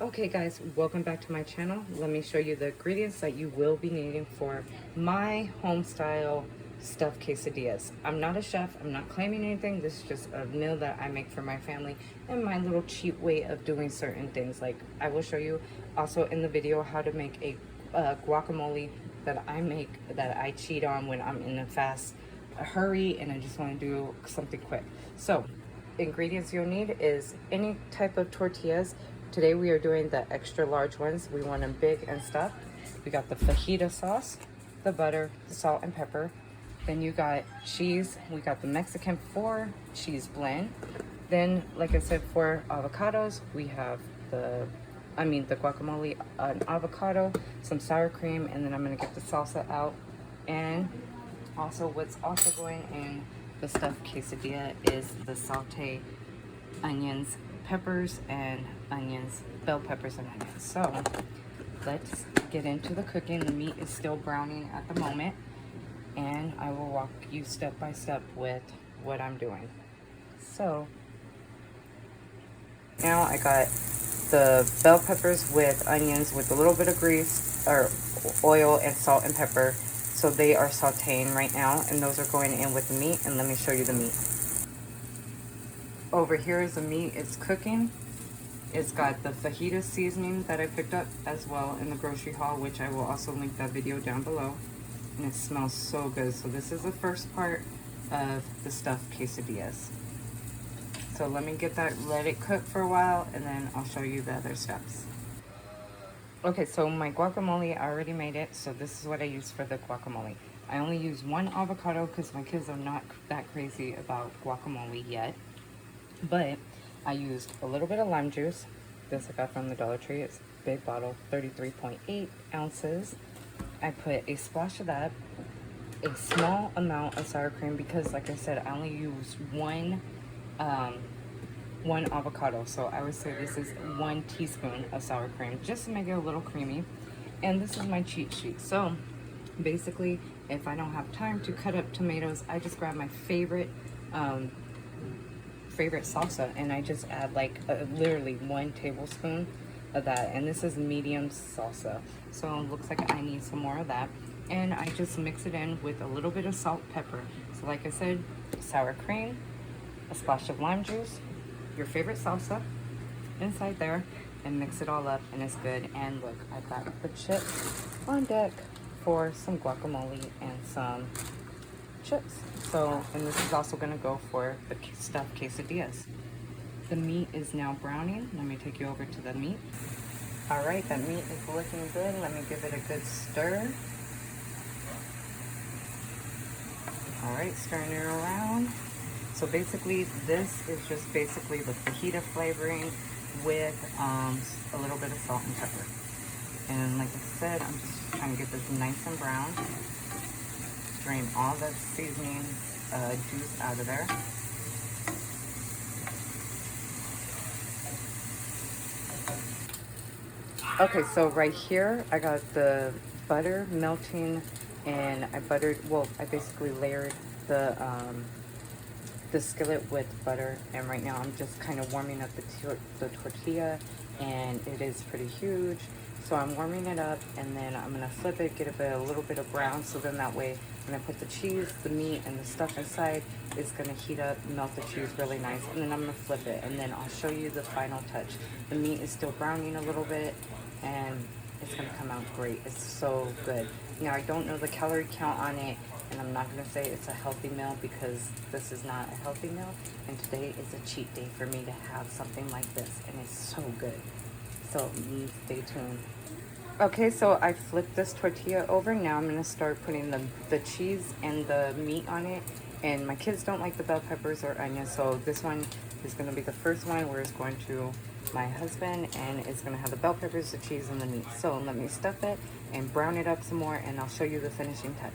Okay guys, welcome back to my channel. Let me show you the ingredients that you will be needing for my home style stuffed quesadillas. I'm not a chef, I'm not claiming anything. This is just a meal that I make for my family and my little cheap way of doing certain things. Like I will show you also in the video how to make a guacamole that I make, that I cheat on when I'm in a hurry and I just want to do something quick. So ingredients you'll need is any type of tortillas. Today we are doing the extra large ones. We want them big and stuffed. We got the fajita sauce, the butter, the salt and pepper. Then you got cheese. We got the Mexican 4 cheese blend. Then, like I said, for avocados, we have the guacamole, an avocado, some sour cream, and then I'm gonna get the salsa out. And also what's also going in the stuffed quesadilla is the sauteed onions, peppers and onions, bell peppers and onions. So let's get into the cooking. The meat is still browning at the moment, and I will walk you step by step with what I'm doing. So now I got the bell peppers with onions with a little bit of grease or oil and salt and pepper. So they are sauteing right now, and those are going in with the meat. And let me show you the meat. Over here is the meat. It's cooking. It's got the fajita seasoning that I picked up as well in the grocery haul, which I will also link that video down below. And it smells so good. So this is the first part of the stuffed quesadillas. So let me get that, let it cook for a while, and then I'll show you the other steps. Okay, so my guacamole, I already made it. So this is what I use for the guacamole. I only use one avocado because my kids are not that crazy about guacamole yet. But I used a little bit of lime juice. This I got from the Dollar Tree. It's a big bottle, 33.8 ounces. I put a splash of that, a small amount of sour cream because, like I said, I only use one avocado. So I would say this is 1 teaspoon of sour cream just to make it a little creamy. And this is my cheat sheet. So basically, if I don't have time to cut up tomatoes, I just grab my favorite salsa and I just add like literally 1 tablespoon of that, and this is medium salsa, so it looks like I need some more of that, and I just mix it in with a little bit of salt, pepper. So like I said, sour cream, a splash of lime juice, your favorite salsa inside there, and mix it all up, and it's good. And look, I got the chips on deck for some guacamole and some chips. So, and this is also going to go for the stuffed quesadillas. The meat is now browning. Let me take you over to the meat. All right, that meat is looking good. Let me give it a good stir. All right, stirring it around. So basically, this is just basically the fajita flavoring with a little bit of salt and pepper. And like I said, I'm just trying to get this nice and brown. Drain all the seasoning juice out of there. Okay, so right here I got the butter melting, and I basically layered the skillet with butter, and right now I'm just kind of warming up the tortilla, and it is pretty huge. So I'm warming it up, and then I'm gonna flip it, get a little bit of brown, so then that way when I put the cheese, the meat, and the stuff inside, it's gonna heat up, melt the cheese really nice, and then I'm gonna flip it, and then I'll show you the final touch. The meat is still browning a little bit, and it's gonna come out great. It's so good. Now I don't know the calorie count on it, and I'm not gonna say it's a healthy meal because this is not a healthy meal, and today is a cheat day for me to have something like this, and it's so good. So stay tuned. Okay, so I flipped this tortilla over. Now I'm gonna start putting the cheese and the meat on it. And my kids don't like the bell peppers or onions, so this one is gonna be the first one where it's going to my husband, and it's gonna have the bell peppers, the cheese, and the meat. So let me stuff it and brown it up some more, and I'll show you the finishing touch.